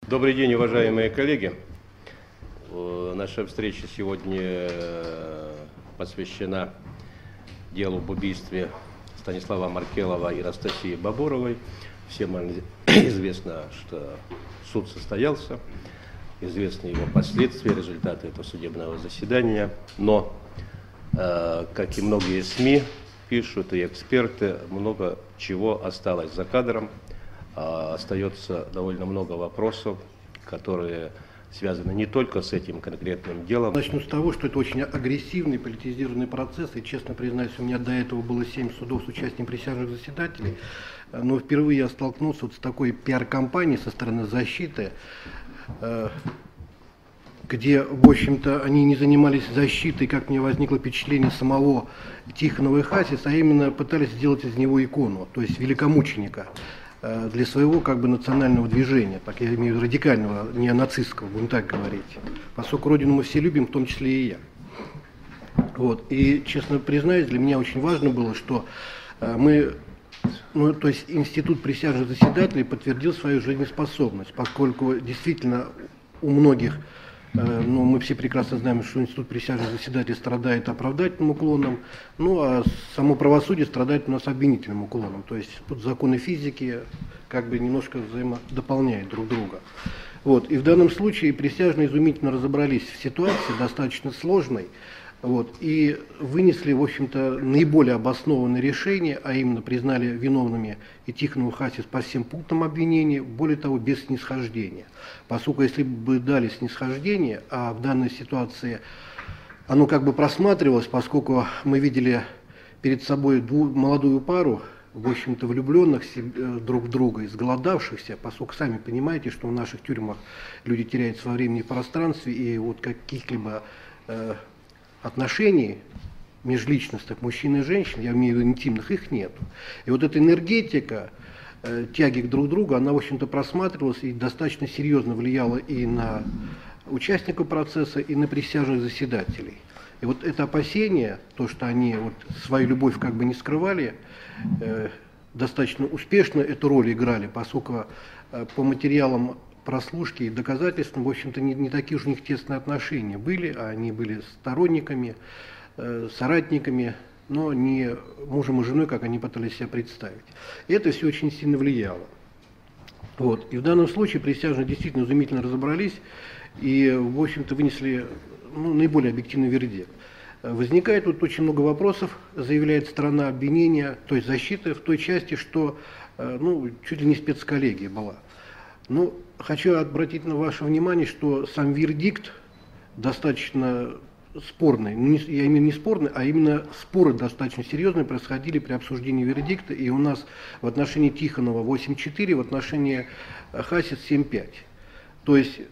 Добрый день, уважаемые коллеги. Наша встреча сегодня посвящена делу об убийстве Станислава Маркелова и Анастасии Бабуровой. Всем известно, что суд состоялся, известны его последствия, результаты этого судебного заседания. Но, как и многие СМИ пишут и эксперты, много чего осталось за кадром. Остается довольно много вопросов, которые связаны не только с этим конкретным делом. Начну с того, что это очень агрессивный, политизированный процесс, и, честно признаюсь, у меня до этого было 7 судов с участием присяжных заседателей, но впервые я столкнулся вот с такой пиар-компанией со стороны защиты, где, в общем-то, они не занимались защитой, как мне возникло впечатление, самого Тихонова и Хасиса, а именно пытались сделать из него икону, то есть великомученика, для своего национального движения, так я имею в виду радикального, неонацистского, будем так говорить. Поскольку Родину мы все любим, в том числе и я. Вот. И, честно признаюсь, для меня очень важно было, что институт присяжных заседателей подтвердил свою жизнеспособность, поскольку действительно у многих, мы все прекрасно знаем, что институт присяжных заседателей страдает оправдательным уклоном, а само правосудие страдает у нас обвинительным уклоном. То есть тут законы физики немножко взаимодополняют друг друга. Вот. И в данном случае присяжные изумительно разобрались в ситуации, достаточно сложной, и вынесли, в общем-то, наиболее обоснованное решение, а именно признали виновными и Тихонова, и Хасис по всем пунктам обвинения, более того, без снисхождения. Поскольку если бы дали снисхождение, а в данной ситуации оно просматривалось, поскольку мы видели перед собой молодую пару, в общем-то, влюбленных друг в друга, изголодавшихся, поскольку сами понимаете, что в наших тюрьмах люди теряют во времени и пространстве, и каких-либо отношений межличностных мужчин и женщин, я имею в виду интимных, их нет. И эта энергетика тяги к друг другу, она, в общем-то, просматривалась и достаточно серьезно влияла и на участников процесса, и на присяжных заседателей. И это опасение, то, что они свою любовь не скрывали, достаточно успешно эту роль играли, поскольку по материалам прослушки и доказательствам, в общем-то, не такие уж у них тесные отношения были, а они были сторонниками, соратниками, но не мужем и женой, как они пытались себя представить. И это все очень сильно влияло. И в данном случае присяжные действительно изумительно разобрались и, в общем-то, вынесли наиболее объективный вердикт. Возникает очень много вопросов, заявляет сторона обвинения, то есть защиты, в той части, что чуть ли не спецколлегия была. Хочу обратить на ваше внимание, что сам вердикт достаточно спорный. Я имею не спорный, а именно споры достаточно серьезные происходили при обсуждении вердикта. И у нас в отношении Тихонова 8-4, в отношении Хасис 7-5. То есть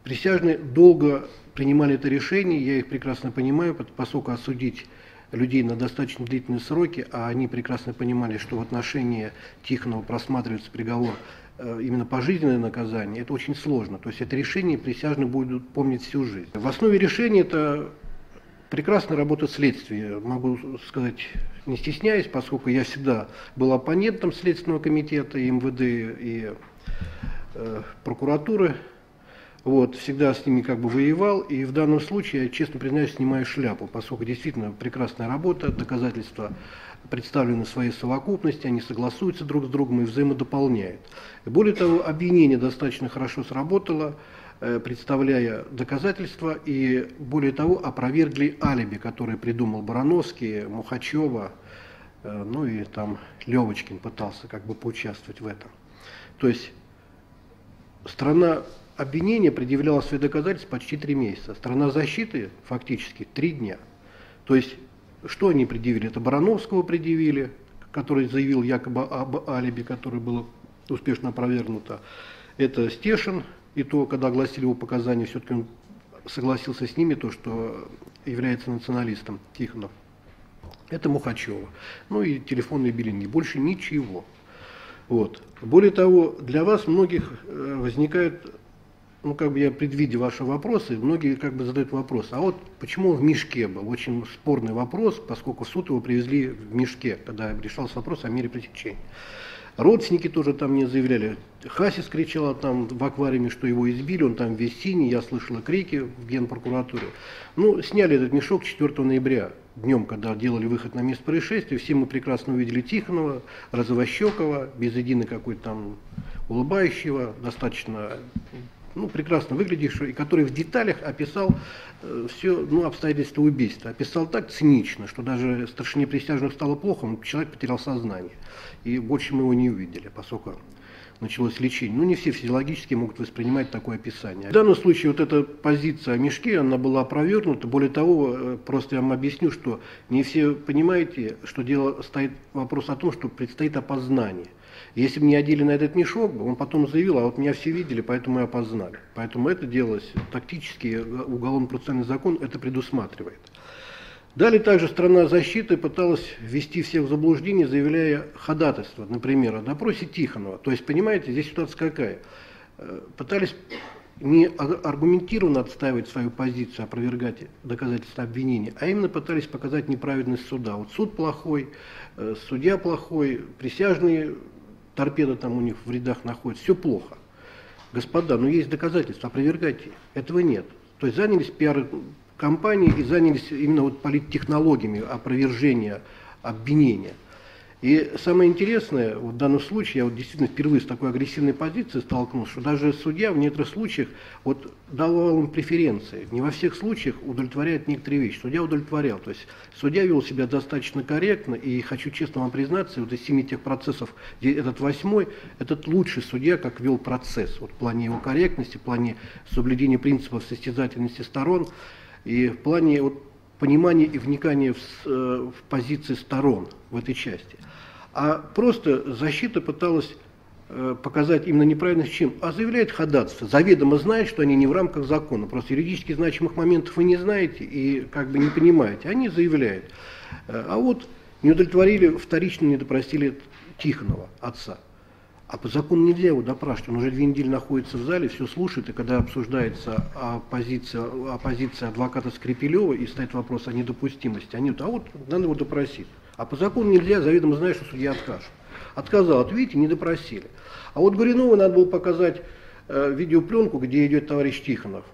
присяжные долго принимали это решение, я их прекрасно понимаю, поскольку осудить людей на достаточно длительные сроки, а они прекрасно понимали, что в отношении Тихонова просматривается приговор именно пожизненное наказание, это очень сложно. То есть это решение присяжные будут помнить всю жизнь. В основе решения это прекрасная работа следствия, могу сказать, не стесняясь, поскольку я всегда был оппонентом Следственного комитета, и МВД, и прокуратуры. Всегда с ними воевал, и в данном случае, я честно признаюсь, снимаю шляпу, поскольку действительно прекрасная работа, доказательства представлены в своей совокупности, они согласуются друг с другом и взаимодополняют. Более того, обвинение достаточно хорошо сработало, представляя доказательства, и более того, опровергли алиби, которое придумал Барановский, Мухачева, и там Левочкин пытался поучаствовать в этом. То есть сторона обвинения предъявляла свои доказательства почти 3 месяца, сторона защиты фактически 3 дня. То есть что они предъявили? Это Барановского предъявили, который заявил якобы об алиби, которое было успешно опровергнуто. Это Стешин, и то, когда огласили его показания, все-таки он согласился с ними, то, что является националистом Тихонов. Это Мухачева. И телефонные биллинги. Больше ничего. Более того, для вас многих возникает, я предвидя ваши вопросы, многие задают вопрос, а почему он в мешке был? Очень спорный вопрос, поскольку в суд его привезли в мешке, когда решался вопрос о мере пресечения. Родственники тоже там мне заявляли. Хасис кричала там в аквариуме, что его избили, он там весь синий, я слышала крики в Генпрокуратуре. Ну, сняли этот мешок 4 ноября, днем, когда делали выход на место происшествия. Все мы прекрасно увидели Тихонова, Розовощекова, без единой какой-то там улыбающего, достаточно прекрасно выглядевшего, и который в деталях описал все обстоятельства убийства. Описал так цинично, что даже старшине присяжных стало плохо, человек потерял сознание. И больше мы его не увидели, поскольку началось лечение. Не все физиологически могут воспринимать такое описание. В данном случае вот эта позиция о мешке, она была опровергнута. Более того, просто я вам объясню, что не все понимаете, что дело стоит вопрос о том, что предстоит опознание. Если бы не одели на этот мешок, он потом заявил, а вот меня все видели, поэтому и опознали. Поэтому это делалось тактически, уголовно-процессуальный закон это предусматривает. Далее также сторона защиты пыталась ввести всех в заблуждение, заявляя ходатайство, например, о допросе Тихонова. То есть, понимаете, здесь ситуация какая? Пытались не аргументированно отстаивать свою позицию, опровергать доказательства обвинения, а именно пытались показать неправедность суда. Вот суд плохой, судья плохой, присяжные торпеды там у них в рядах находятся, все плохо. Господа, есть доказательства, опровергайте. Этого нет. То есть занялись пиар-компанией и занялись именно политтехнологиями опровержения обвинения. И самое интересное, в данном случае, я действительно впервые с такой агрессивной позицией столкнулся, что даже судья в некоторых случаях давал им преференции. Не во всех случаях удовлетворяет некоторые вещи. Судья удовлетворял. То есть судья вел себя достаточно корректно, и хочу честно вам признаться, из 7 тех процессов, где этот 8-й, этот лучший судья, как вел процесс. В плане его корректности, в плане соблюдения принципов состязательности сторон, и в плане понимания и вникания в позиции сторон в этой части. А просто защита пыталась показать именно неправильность чем? А заявляет ходатайство, заведомо знает, что они не в рамках закона. Просто юридически значимых моментов вы не знаете и не понимаете. Они заявляют. А не удовлетворили, вторично не допросили Тихонова, отца. А по закону нельзя его допрашивать. Он уже 2 недели находится в зале, все слушает, и когда обсуждается оппозиция адвоката Скрипелева и стоит вопрос о недопустимости, они надо его допросить. А по закону нельзя, заведомо знаешь, что судья откажет. Отказал, видите, не допросили. А Горюнову надо было показать видеопленку, где идет товарищ Тихонов.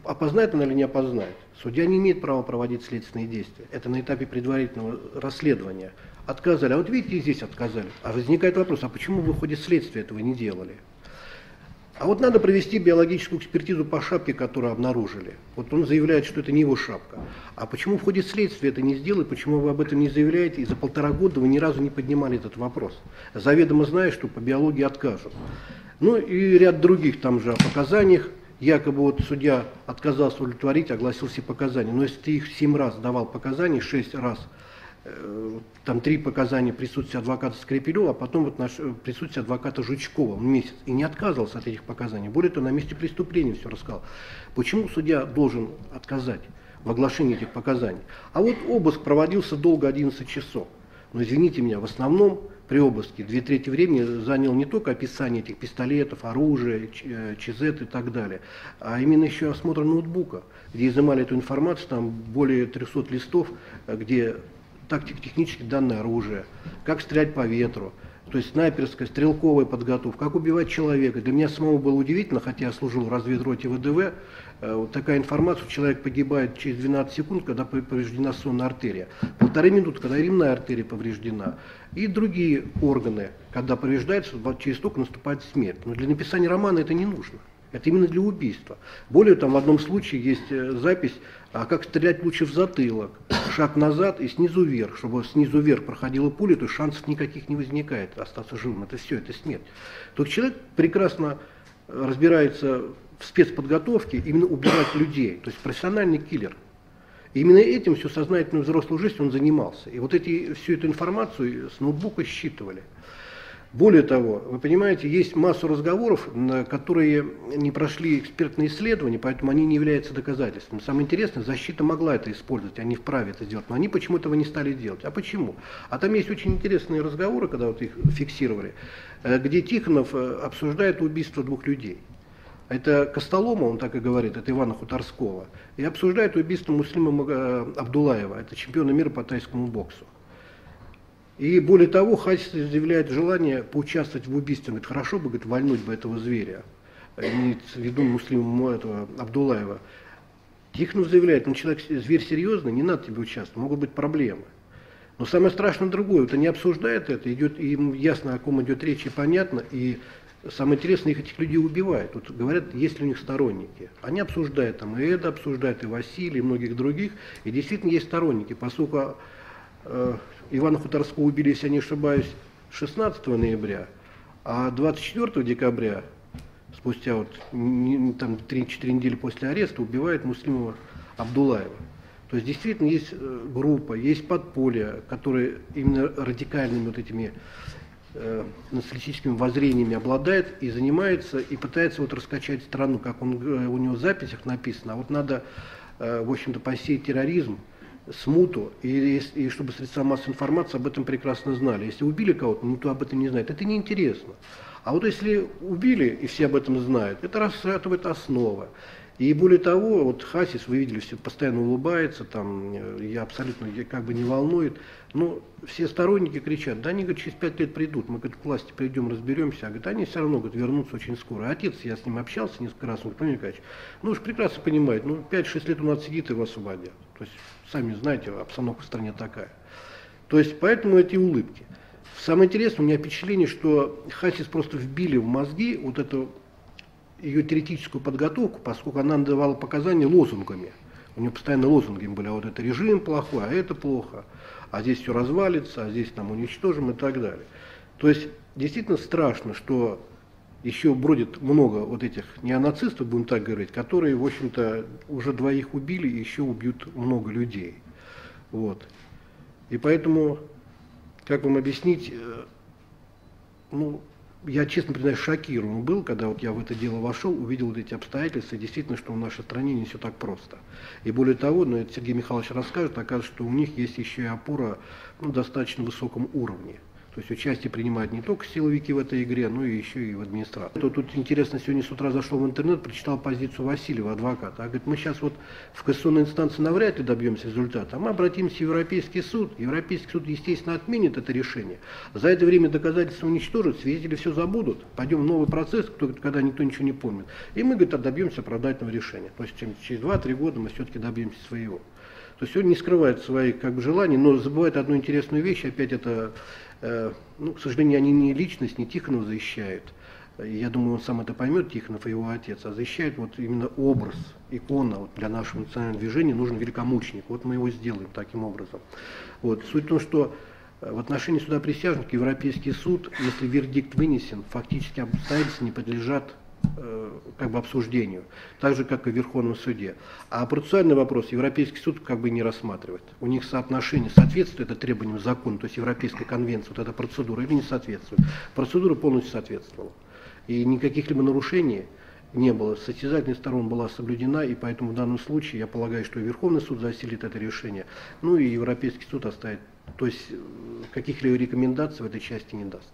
Опознает она или не опознает? Судья не имеет права проводить следственные действия. Это на этапе предварительного расследования. Отказали. А видите, и здесь отказали. А возникает вопрос, а почему вы в ходе следствия этого не делали? А надо провести биологическую экспертизу по шапке, которую обнаружили. Он заявляет, что это не его шапка. А почему в ходе следствия это не сделали, почему вы об этом не заявляете, и за 1,5 года вы ни разу не поднимали этот вопрос? Заведомо зная, что по биологии откажут. И ряд других там же о показаниях. Якобы судья отказался удовлетворить, огласил все показания. Но если ты их 7 раз давал показания, 6 раз, там 3 показания присутствия адвоката Скрипелева, а потом присутствие адвоката Жучкова месяц. И не отказывался от этих показаний. Более того, на месте преступления все рассказал. Почему судья должен отказать в оглашении этих показаний? А обыск проводился долго, 11 часов. Но извините меня, в основном при обыске 2/3 времени занял не только описание этих пистолетов, оружия, ЧЗ и так далее, а именно еще осмотр ноутбука, где изымали эту информацию, там более 300 листов, где тактико-технические данные оружия, как стрелять по ветру, то есть снайперская, стрелковая подготовка, как убивать человека. Для меня самого было удивительно, хотя я служил в разведроте ВДВ, такая информация, человек погибает через 12 секунд, когда повреждена сонная артерия, 1,5 минуты, когда именная артерия повреждена, и другие органы, когда повреждается, через столько наступает смерть. Но для написания романа это не нужно. Это именно для убийства. Более того, в одном случае есть запись, как стрелять лучше в затылок, шаг назад и снизу вверх, чтобы снизу вверх проходила пуля, то шансов никаких не возникает остаться живым. Это все, это смерть. Только человек прекрасно разбирается в спецподготовке, именно убивать людей, то есть профессиональный киллер. И именно этим всю сознательную взрослую жизнь он занимался. И всю эту информацию с ноутбука считывали. Более того, вы понимаете, есть массу разговоров, которые не прошли экспертные исследования, поэтому они не являются доказательством. Самое интересное, защита могла это использовать, они вправе это сделать, но они почему-то этого не стали делать. А почему? А там есть очень интересные разговоры, когда их фиксировали, где Тихонов обсуждает убийство 2 людей. Это Костолома, он так и говорит, это Ивана Хуторского, и обсуждает убийство Муслима Абдулаева, это чемпиона мира по тайскому боксу. И более того, Хасис заявляет желание поучаствовать в убийстве. Он говорит, хорошо бы, говорит, вальнуть бы этого зверя. Имеется в виду Муслима этого Абдуллаева. Тихонов заявляет, ну человек, зверь серьезный, не надо тебе участвовать, могут быть проблемы. Но самое страшное другое, это не обсуждает это, идет, им ясно, о ком идет речь, и понятно, и самое интересное, их этих людей убивают. Вот говорят, есть ли у них сторонники. Они обсуждают, там, и это обсуждают, и Василий, и многих других, и действительно есть сторонники, поскольку Ивана Хуторского убили, если я не ошибаюсь, 16 ноября, а 24 декабря, спустя вот, там, 3-4 недели после ареста, убивает Муслима Абдуллаева. То есть действительно есть группа, есть подполье, которые именно радикальными вот этими националистическими воззрениями обладает и занимается, и пытается вот раскачать страну, как у него в записях написано. А вот надо, в общем-то, посеять терроризм, смуту, и чтобы средства массовой информации об этом прекрасно знали. Если убили кого-то, никто об этом не знает, это неинтересно. А вот если убили, и все об этом знают, это расшатывает основа. И более того, вот Хасис, вы видели, все постоянно улыбается, там, я абсолютно как бы не волнует, но все сторонники кричат, да они, говорят, через 5 лет придут, мы, говорит, к власти придем, разберемся, а говорит, они все равно, говорит, вернутся очень скоро. Отец, я с ним общался несколько раз, он говорит, Владимир Николаевич, ну уж прекрасно понимает, ну 5-6 лет у нас сидит и его освободят. То есть, сами знаете, обстановка в стране такая. То есть, поэтому эти улыбки. Самое интересное, у меня впечатление, что Хасис просто вбили в мозги вот эту ее теоретическую подготовку, поскольку она давала показания лозунгами. У нее постоянно лозунги были, а вот это режим плохой, а это плохо, а здесь все развалится, а здесь там уничтожим и так далее. То есть действительно страшно, что еще бродит много вот этих неонацистов, будем так говорить, которые, в общем-то, уже 2 убили и еще убьют много людей. Вот. И поэтому, как вам объяснить, ну, я, честно признаюсь, шокирован был, когда вот я в это дело вошел, увидел вот эти обстоятельства, и действительно, что в нашей стране не все так просто. И более того, ну, это Сергей Михайлович расскажет, оказывается, что у них есть еще и опора на достаточно высоком уровне. То есть участие принимают не только силовики в этой игре, но и еще и в администрации. Тут интересно, сегодня с утра зашел в интернет, прочитал позицию Васильева, адвоката. А говорит, мы сейчас вот в кассационной инстанции навряд ли добьемся результата, а мы обратимся в Европейский суд. Европейский суд, естественно, отменит это решение. За это время доказательства уничтожат, свидетели все забудут, пойдем в новый процесс, когда никто ничего не помнит. И мы, говорит, добьемся оправдательного решения. То есть через 2-3 года мы все-таки добьемся своего. То есть он не скрывает своих как бы желаний, но забывает одну интересную вещь, опять это, ну, к сожалению, они не личность, не Тихонова защищают. Я думаю, он сам это поймет, Тихонов и его отец, а защищает вот именно образ, икона. Вот для нашего национального движения нужен великомученик. Вот мы его сделаем таким образом. Вот. Суть в том, что в отношении суда присяжных Европейский суд, если вердикт вынесен, фактически обстоятельства не подлежат как бы обсуждению, так же, как и в Верховном суде. А процессуальный вопрос Европейский суд как бы не рассматривает. У них соотношение соответствует это требованиям закона, то есть Европейской конвенции, вот эта процедура, или не соответствует. Процедура полностью соответствовала. И никаких либо нарушений не было. Состязательность сторон была соблюдена, и поэтому в данном случае я полагаю, что и Верховный суд засилит это решение, ну и Европейский суд оставит, то есть каких-либо рекомендаций в этой части не даст.